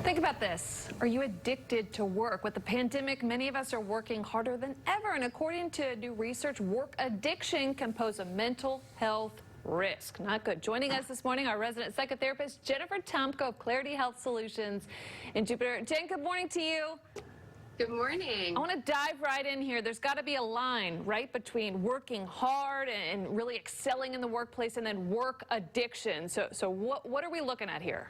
Think about this. Are you addicted to work? With the pandemic, many of us are working harder than ever. And according to new research, work addiction can pose a mental health risk. Not good. Joining us this morning, our resident psychotherapist, Jennifer Tomko of Clarity Health Solutions in Jupiter. Jen, good morning to you. Good morning. I want to dive right in here. There's got to be a line, right, between working hard and really excelling in the workplace and then work addiction. So what are we looking at here?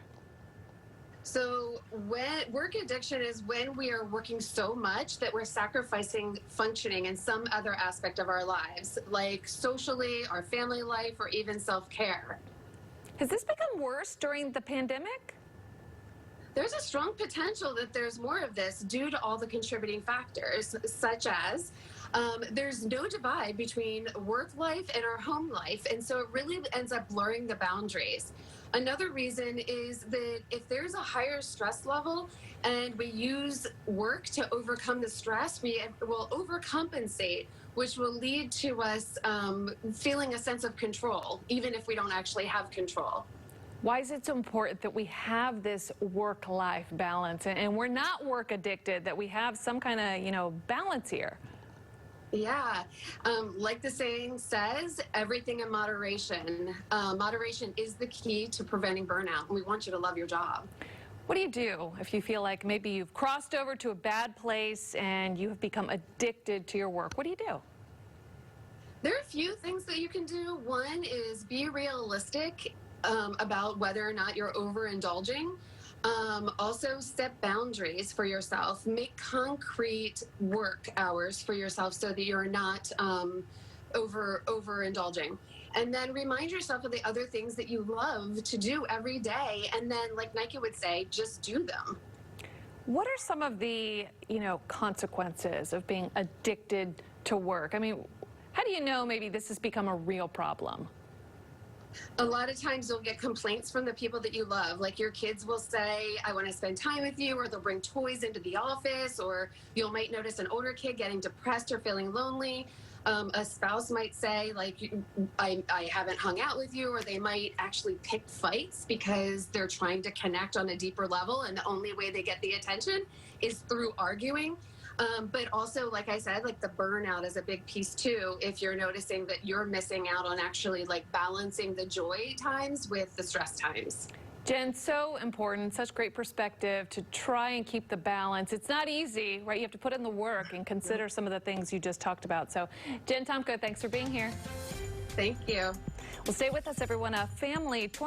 So work addiction is when we are working so much that we're sacrificing functioning in some other aspect of our lives, like socially, our family life, or even self-care. Has this become worse during the pandemic? There's a strong potential that there's more of this due to all the contributing factors, such as there's no divide between work life and our home life, and so it really ends up blurring the boundaries. Another reason is that if there's a higher stress level and we use work to overcome the stress, we will overcompensate, which will lead to us feeling a sense of control, even if we don't actually have control. Why is it so important that we have this work-life balance and we're not work addicted, that we have some kind of, balance here? Yeah, like the saying says, everything in moderation. Moderation is the key to preventing burnout, and we want you to love your job. What do you do if you feel like maybe you've crossed over to a bad place and you have become addicted to your work? What do you do? There are a few things that you can do. One is be realistic about whether or not you're overindulging. Also set boundaries for yourself. Make concrete work hours for yourself so that you're not overindulging. And then remind yourself of the other things that you love to do every day. And then, like Nike would say, just do them. What are some of the, consequences of being addicted to work? I mean, how do you know maybe this has become a real problem? A lot of times you'll get complaints from the people that you love. Like your kids will say, I want to spend time with you, or they'll bring toys into the office, or you might notice an older kid getting depressed or feeling lonely. A spouse might say, like, I haven't hung out with you, or they might actually pick fights because they're trying to connect on a deeper level, and the only way they get the attention is through arguing. But also, like I said, like the burnout is a big piece too. If you're noticing that you're missing out on actually like balancing the joy times with the stress times. Jen, so important, such great perspective to try and keep the balance. It's not easy, right? You have to put in the work and consider some of the things you just talked about. So, Jen Tomko, thanks for being here. Thank you. Well, stay with us, everyone. A family